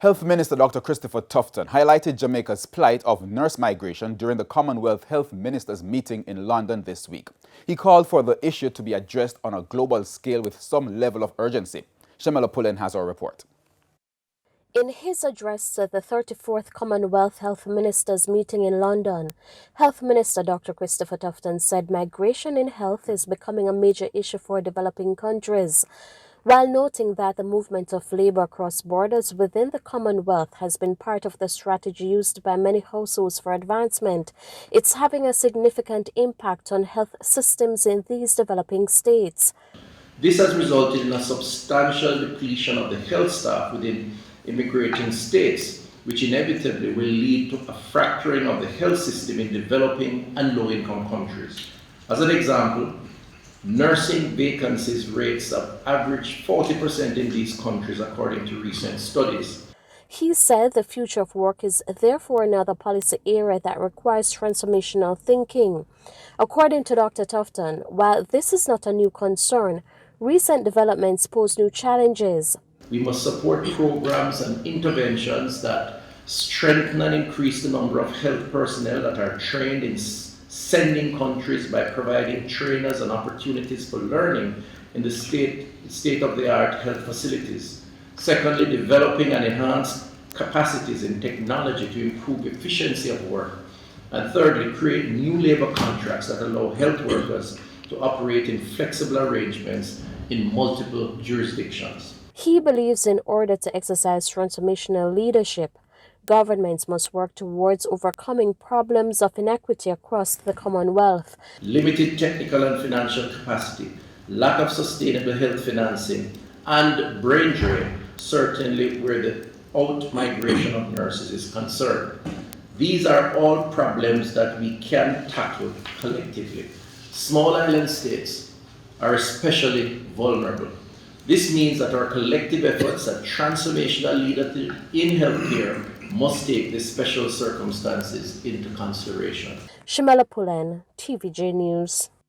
Health Minister Dr. Christopher Tufton highlighted Jamaica's plight of nurse migration during the Commonwealth Health Ministers meeting in London this week. He called for the issue to be addressed on a global scale with some level of urgency. Shamela Pullen has our report. In his address to the 34th Commonwealth Health Ministers meeting in London, Health Minister Dr. Christopher Tufton said migration in health is becoming a major issue for developing countries, while noting that the movement of labor across borders within the Commonwealth has been part of the strategy used by many households for advancement. It's having a significant impact on health systems in these developing states. This has resulted in a substantial depletion of the health staff within immigrating states, which inevitably will lead to a fracturing of the health system in developing and low-income countries. As an example, nursing vacancies rates have averaged 40% in these countries according to recent studies. He said the future of work is therefore another policy area that requires transformational thinking. According to Dr. Tufton, while this is not a new concern, recent developments pose new challenges. We must support programs and interventions that strengthen and increase the number of health personnel that are trained in sending countries by providing trainers and opportunities for learning in the state-of-the-art health facilities. Secondly, developing and enhanced capacities in technology to improve efficiency of work. And thirdly, create new labor contracts that allow health workers to operate in flexible arrangements in multiple jurisdictions. He believes in order to exercise transformational leadership, governments must work towards overcoming problems of inequity across the Commonwealth. Limited technical and financial capacity, lack of sustainable health financing, and brain drain, certainly where the out-migration of nurses is concerned. These are all problems that we can tackle collectively. Small island states are especially vulnerable. This means that our collective efforts at transformational leadership in healthcare must take the special circumstances into consideration. Shamela Pullen, TVJ News.